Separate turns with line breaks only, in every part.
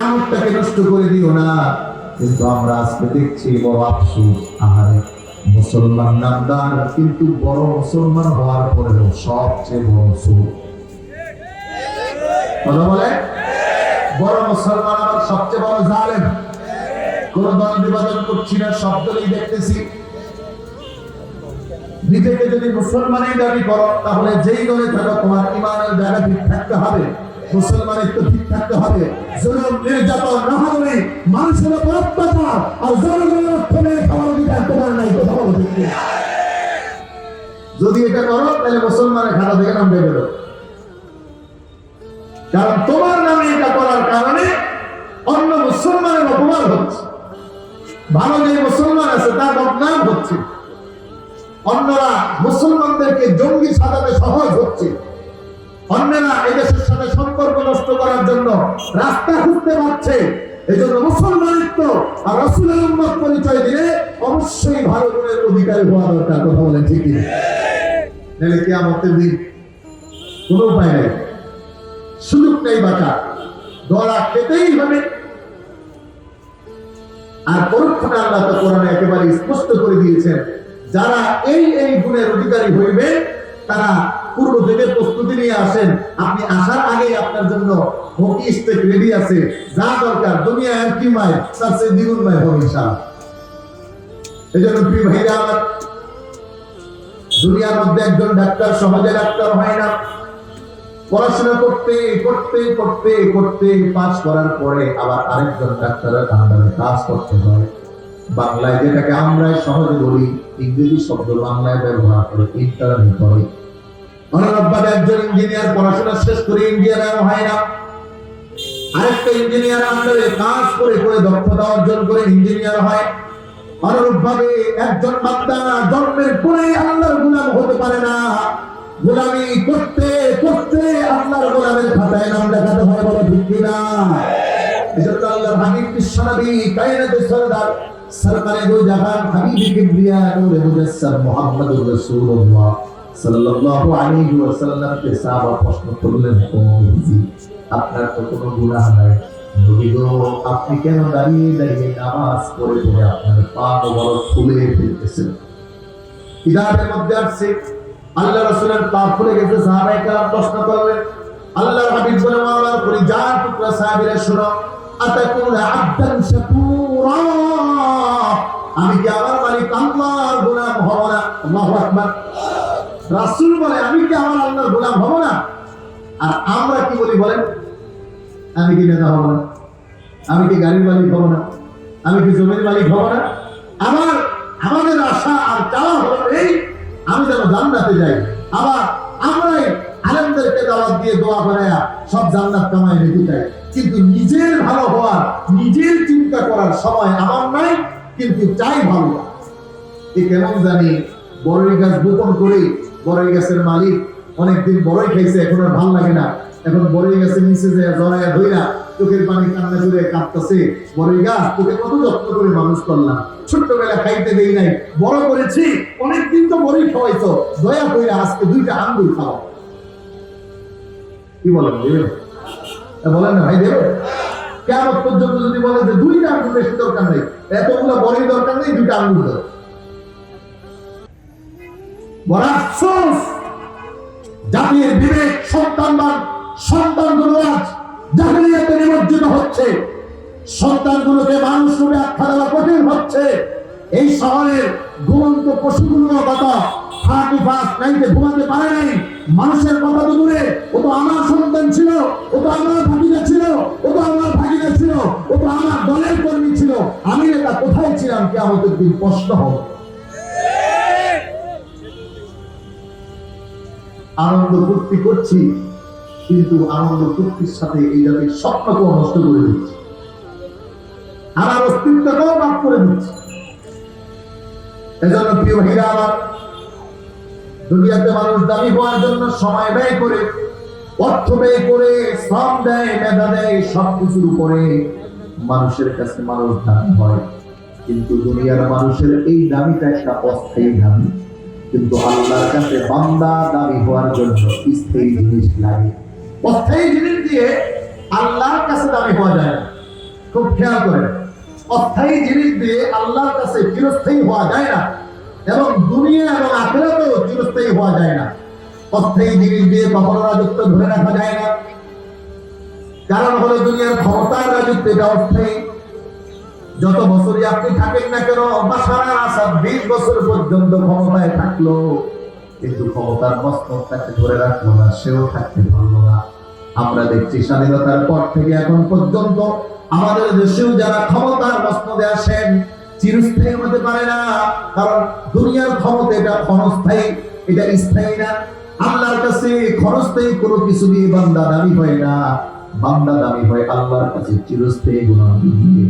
আমলটাকে নষ্ট করে দিও না। কিন্তু আমরা আজকে দেখছি বড় আফসোস, আহারে মুসলমান নামদার কিন্তু বড় মুসলমান হওয়ার পরেও সবচেয়ে বড় সুর। কথা বলে বড় মুসলমান আবার সবচেয়ে বড় জালেম। কোন দল বিভাজন করছি না, সব দলই দেখতেছি। নিজেকে যদি মুসলমানের দাবি করো তাহলে যেই দলে থাকো তোমার ইমানের জায়গা ঠিক থাকতে হবে, মুসলমানের তো ঠিক থাকতে হবে। জুলুম নির্যাতন না হলে মানুষের উপর অত্যাচার আর জনগণের অর্থনের খাবার অধিকার তোমার নাই। কথা বলো ঠিক না? যদি এটা করো তাহলে মুসলমানের খাতা থেকে নাম বের করো, কারণ তোমার নামে এটা করার কারণে অন্য মুসলমানের অপমান হচ্ছে। ভালো যে মুসলমান আছে তার বদনাম হচ্ছে, অন্যরা মুসলমানদেরকে জঙ্গি সাজাতে সহজ হচ্ছে, অন্যরা এদেশের সাথে সম্পর্ক নষ্ট করার জন্য রাস্তা খুঁজতে পারছে। এই জন্য মুসলমানিত্ব আর রাসূলের উম্মত পরিচয় দিলে অবশ্যই ভালো গুণের অধিকারী হওয়া দরকার। কথা বলেন ঠিক কি? নাহলে কিয়ামতের দিন কোনো উপায় নেই, সুযোগ নেই বাঁচা, ধরা খেতেই হবে। আর পরক্ষণে আল্লাহ তো কোরআনে একেবারে স্পষ্ট করে দিয়েছেন, যারা এই এই গুণের অধিকারী হইবে তারা পূর্ব থেকে প্রস্তুতি নিয়ে আসেন। আপনি আসার আগে আপনার জন্য হকি স্টেক রেডি আছে, যা দরকার দুনিয়া আর কি মায় তার চেয়ে দ্বিগুণ মায় হবে ইনশাআল্লাহ। এই জন্য প্রিয় ভাইরা আমার, দুনিয়ার মধ্যে একজন ডাক্তার সহজে ডাক্তার হয় না। পড়াশোনা করতে করতে করতে করতে পাস করার পরে আবার আরেকজন ডাক্তারের আন্ডারে কাজ করতে হয়। বাংলায় যেটাকে আমরা সহজে বলি, ইংরেজি শব্দ বাংলায় ব্যবহার করে ইন্টার্নি করে। অনুরূপভাবে একজন ইঞ্জিনিয়ার পড়াশোনা শেষ করে ইঞ্জিনিয়ার হয় না, আরেকটা ইঞ্জিনিয়ার আন্ডারে কাজ করে করে দক্ষতা অর্জন করে ইঞ্জিনিয়ার হয়। অনুরূপভাবে একজন বান্দা জন্মের পরে আল্লাহর গোলাম হতে পারে না, গোলামি করতে করতে আল্লাহর গোলামের খাতায় নাম লেখাতে হয়। বলো ঠিক কিনা? এজন্য আল্লাহর হাবিব বিশ্বনবী কায়নাতের সরদার সরকারে দো জাহান হাবিবে কিবরিয়া নূরে মুজাসসাম মুহাম্মদুর রাসূলুল্লাহ সাল্লাল্লাহু আলাইহি ওয়াসাল্লাম কে সাহাবা প্রশ্ন করলেন, ও নবীজি আপনার তো কোনো গুনাহ নাই, নবী গো আপনি কেন দাঁড়িয়ে দাঁড়িয়ে নামাজ পড়ে পড়ে আপনার পা মোবারক ফুলে ফেলতেছেন? কিতাবের মধ্যে আছে আল্লাহ রাসূলের পা ফুলে গেছে। সাহাবায়ে কেরাম প্রশ্ন করলেন, আল্লাহর হাবিব বলে আমার পরিজাত টুকরা সাহাবীরা শুনো, আতাকুনা আবদান শাকুরা, আমি কি আমার মালিক আল্লাহর গোলাম হব না? আল্লাহু আকবার। রাসূল বলে আমি কি আমার আল্লাহর গোলাম হব না? আর আমরা কি বলি বলেন? আমি কি নেতা হব না? আমি কি গাড়ির মালিক হব না? আমি কি জমির মালিক হব না? আমাদের আশা আর চাওয়া হলো এই আমি যেন জান্নাতে যাই। আবার আমরাই আলেমদেরকে দাওয়াত দিয়ে দোয়া করে সব জান্নাত কামাই নিতে চাই, কিন্তু নিজের ভালো হওয়ার নিজের চিন্তা করার সময় আমার নাই, কিন্তু চাই ভালো। এই কেমন জানি বড়ই গাছ বপন করে বড়ই গাছের মালিক অনেকদিন বড়ই খাইছে, এখন আর ভালো লাগে না, এখন বড়ই গাছের নিচে যায় জড়াইয়া ধইরা চোখের পানি কান্না করে কাঁদতেছে, বড়ই গাছ তোকে কত যত্ন করে মানুষ করলাম, ছোট্টবেলা খাইতে দেই নাই, বড় করেছি, অনেকদিন তো বড়ই খাওয়াইছো, দয়া করে আজকে দুইটা আঙ্গুল খাও। কি বলেন দেবে? বলেন না ভাই দেবে? কেমন পর্যন্ত যদি বলে যে দুইটা আঙ্গুল বেশি দরকার নেই, এতগুলো বড়ই দরকার নেই, দুইটা আঙ্গুল দাও। বড় আফসোস, জাতির বিবেক সন্তানগুলো আজ জাহেলিয়াতে নিমজ্জিত হচ্ছে, সন্তানগুলোকে মানুষ রূপে আখ্যা দেওয়া কঠিন হচ্ছে। এই শহরের ঘুমন্ত পশুগুলো কথা 31 নাইটে ঘুমাতে পারে নাই। মানুষের কথা তো দূরে, ও তো আমার সন্তান ছিল, ও তো আমার ভাগিনা ছিল, ও তো আমার ভাগিনা ছিল, ও তো আমার দলের কর্মী ছিল, আমি এটা কোথায় ছিলাম? কিয়ামতের দিন প্রশ্ন হবে। আনন্দ ফুর্তি করছি, কিন্তু আনন্দ ফুর্তির সাথে এই জাতির স্বপ্নকেও নষ্ট করে দিচ্ছি, আমার অস্তিত্বকেও বাদ করে দিচ্ছি। এজন্য প্রিয় ভাইরা আমার, দুনিয়াতে মানুষ দামি হওয়ার জন্য সময় ব্যয় করে, অর্থ ব্যয় করে, শ্রম দেয়, মেধা দেয়, সবকিছুর উপরে মানুষের কাছে মানুষ দামি হয়। কিন্তু দুনিয়ার মানুষের এই দামিটা একটা অস্থায়ী দামি, কিন্তু আল্লাহর কাছে বান্দা দামি হওয়ার জন্য স্থায়ী জিনিস লাগে। অস্থায়ী জিনিস দিয়ে আল্লাহর কাছে দামি হওয়া যায় না। খুব খেয়াল করেন, অস্থায়ী জিনিস দিয়ে আল্লাহর কাছে চিরস্থায়ী হওয়া যায় না, এবং দুনিয়া এবং আখিরাতেও চিরস্থায়ী হওয়া যায় না। অস্থায়ী জিনিস দিয়ে কখনো রাজত্ব ধরে রাখা যায় না, কারণ হলো দুনিয়ার ক্ষমতার রাজত্ব এটা অস্থায়ী। যত বছরই আপনি থাকেন না কেন, বাশার আল আসাদ 20 বছর পর্যন্ত ক্ষমতায় থাকলো, কিন্তু ক্ষমতার মস্তকটাকে ধরে রাখলো না, সেও থাকতে পারলো না। আমরা দেখছি স্বাধীনতার পর থেকে এখন পর্যন্ত আমাদের দেশেও যারা ক্ষমতার মস্তকে আসেন চিরস্থায়ী হতে পারে না, কারণ দুনিয়ার ক্ষমতা এটা ক্ষণস্থায়ী, এটা স্থায়ী না। আল্লাহর কাছে ক্ষণস্থায়ী কোনো কিছু দিয়ে বান্দা দামি হয় না, বান্দা দামি হয় আল্লাহর কাছে চিরস্থায়ী গুণাবলী দিয়ে।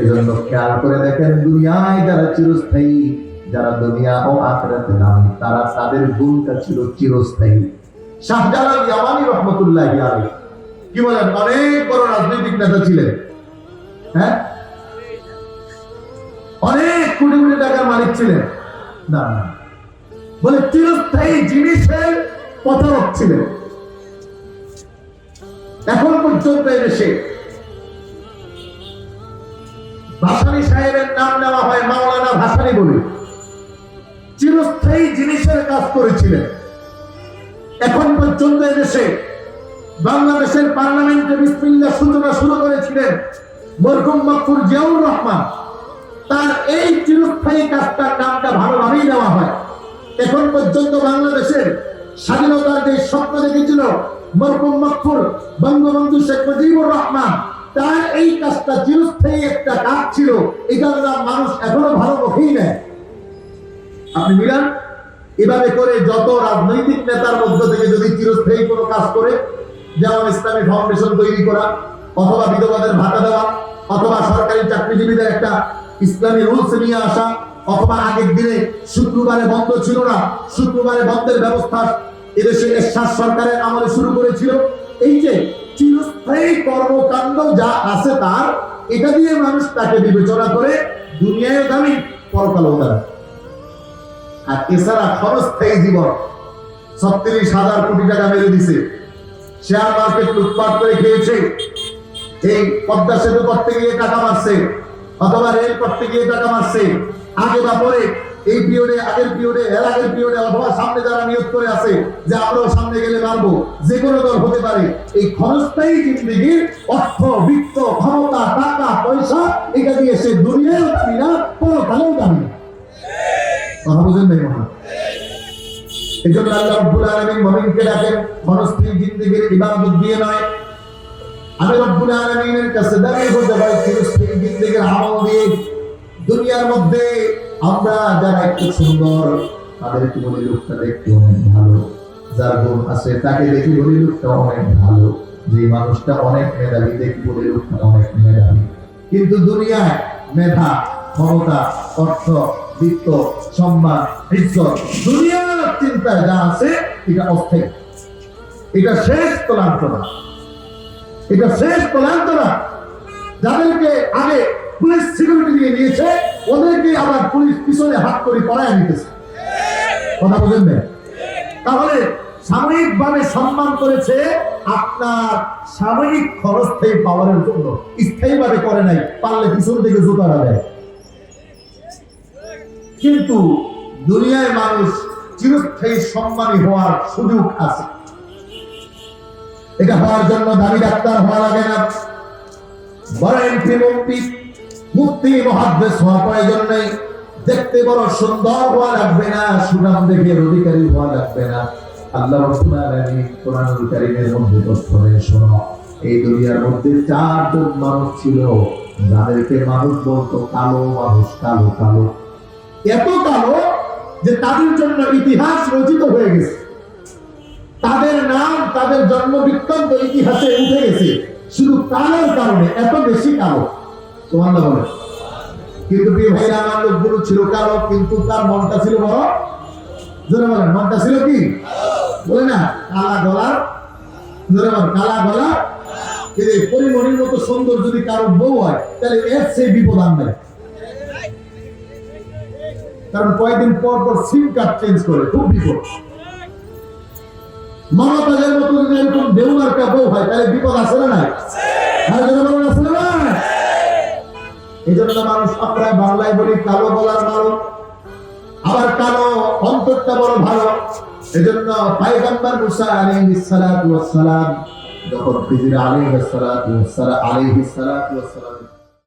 এজন্য খেয়াল করে দেখেন, দুনিয়ায় যারা চিরস্থায়ী, যারা দুনিয়া ও আখিরাতে দামি, তারা তাদের গুণটা ছিল চিরস্থায়ী। শাহজালাল ইয়ামানি রহমতুল্লাহি আলাইহি কি বলেন, অনেক বড় রাজনৈতিক নেতা ছিলেন, হ্যাঁ, অনেক কোটি কোটি টাকার মালিক ছিলেন, না না বলে চিরস্থায়ী জিনিসের প্রচারক ছিলেন। এখন পর্যন্ত এদেশে ভাসানী সাহেবের নাম নেওয়া হয় মাওলানা ভাসানী বলে, চিরস্থায়ী জিনিসের কাজ করেছিলেন। এখন পর্যন্ত এদেশে বাংলাদেশের পার্লামেন্টে বিসমিল্লাহ সূচনা শুরু করেছিলেন মরহুম মাকফুর জিয়াউর রহমান, তার এই চিরস্থায়ী কাজটার নামটা ভালোভাবেই দেওয়া হয়। এখন পর্যন্ত বাংলাদেশের স্বাধীনতার যে স্বপ্ন দেখেছিল মরহুম মাকফুর বঙ্গবন্ধু শেখ মুজিবুর রহমান, তার এই কাজটা চিরস্থায়ী একটা কাজ ছিল, এটার নাম মানুষ এখনো ভালো মুখেই নেয়। আপনি মিলান, এভাবে করে যত রাজনৈতিক নেতার মধ্য থেকে যদি চিরস্থায়ী কোনো কাজ করে, যেমন ইসলামী ফাউন্ডেশন তৈরি করা, অথবা বিধবাদের ভাতা দেওয়া, অথবা সরকারি চাকরিজীবীদের একটা ইসলামী রুলস নিয়ে আসা, অথবা আগের দিনে শুক্রবারে বন্ধ ছিল না, শুক্রবারে বন্ধের ব্যবস্থা এদেশে এরশাদ সরকারের আমলে শুরু করেছিল। এই যে চিরস্থায়ী কর্মকাণ্ড যা আছে তার, এটা দিয়ে মানুষ তাকে বিবেচনা করে দুনিয়ায় দামি, পরকালেও দামি। আর এছাড়া ক্ষণস্থায়ী জীবন, 36,000 কোটি টাকা মেরে দিছে, শেয়ার মার্কেট লুটপাট করে খেয়েছে, এই পদ্মা সেতু করতে গিয়ে টাকা মারছে, অথবা রেল করতে গিয়ে টাকা মারছে, আগে বা পরে, এই পিরিয়ডে, আগের পিরিয়ডে, এর আগের পিরিয়ডে, অথবা সামনে যারা নিয়োগ করে আছে যে আমরাও সামনে গেলে মারবো, যে কোনো দল হতে পারে। এই ক্ষণস্থায়ী জিন্দেগির অর্থ, বিত্ত, ক্ষমতা, টাকা পয়সা, এটা দিয়ে সে দুনিয়াও দামি না, পরকালেও দামি না। কথা বুঝেন নাই মনে? এই জন্য আল্লাহ রাব্বুল আলামিন মুমিনকে ডাকেন ক্ষণস্থায়ী জিন্দেগির ইবাদত দিয়ে নয়। আমি রব্বুল আলামিনের কাছে দাঁড়িয়ে বলতে পারি চিরস্থায়ী জিন্দেগির আমল দিয়ে। দুনিয়ার মধ্যে আমরা যারা একটু সুন্দর, তাদেরকে বলি লোকটা দেখতে অনেক ভালো, যার গুণ আছে তাকে দেখি বলি লোকটা অনেক ভালো, যে মানুষটা অনেক মেধাবী দেখি বলি লোকটা অনেক মেধাবী। কিন্তু দুনিয়ায় মেধা, ক্ষমতা, অর্থ, বিত্ত, সম্মান, ইজ্জত, দুনিয়ার চিন্তায় যা আছে এটা অস্থায়ী, এটা শেষ তলান্তনা, এটা শেষ তলান্তনা। যাদেরকে আগে পুলিশ সিকিউরিটি দিয়ে নিয়েছে, ওদেরকে আবার পুলিশ পিছনে হাত করে পড়ায় নিতেছে। কথা বলেন না? তাহলে সাময়িক ভাবে সম্মান করেছে আপনার সাময়িক ক্ষণস্থায়ী পাওয়ারের জন্য, স্থায়ী ভাবে করে নাই, পারলে পিছন থেকে জুতারা দেয়। কিন্তু দুনিয়ায় মানুষ চিরস্থায়ী সম্মানী হওয়ার সুযোগ আছে। এটা হওয়ার জন্য দামি ডাক্তার হওয়া লাগে না, বড় এমপি, মন্ত্রী, মুফতি, মুহাদ্দিস হওয়া প্রয়োজন নেই, দেখতে বড় সুন্দর হওয়া লাগবে না, সুনাম দেখে অধিকারী হওয়া লাগবে না। আল্লাহ রাব্বুল আলামিন কোরআনুল কারীমের মধ্যে বলছেন, শোনো, এই দুনিয়ার মধ্যে 4 জন মানুষ ছিল, যাদেরকে মানুষ বলতো কালো মানুষ, কালো কালো, এত কালো যে তাদের জন্য ইতিহাস রচিত হয়ে গেছে, তাদের নাম, তাদের জন্ম বৃত্তান্ত ইতিহাসে উঠে গেছে শুধু কালোর কারণে, এত বেশি কালো। সুবহানাল্লাহ বলে। কিন্তু প্রিয় ভাইরা, আমার লোকগুলো ছিল কালো, কিন্তু তার মনটা ছিল বড়, জোরে বলেন, মনটা ছিল কি বলে না, কালা গলার, জোরে বলেন, কালা গলা। এই পরিমণির মতো সুন্দর যদি কারো বউ হয়, তাহলে এর সেই বিপদ আনবে, কারণ কয়েকদিন পর পর সিম কার্ড চেঞ্জ করে, খুব বিপদ। মমতাজের মতো যদি এরকম দেউমার্কা বউ হয়, তাহলে বিপদ আছে না নাই? আছে না নাই? এজন্য মানুষ আমরা বাংলায় বলি কালো গলার মারো, আবার কালো অন্তরটা বড় ভালো। এজন্য পয়গম্বর মুসা আলাইহিস সালাতু ওয়াস সালাম যখন খিজির আলাইহিস সালাতু ওয়াস সালাম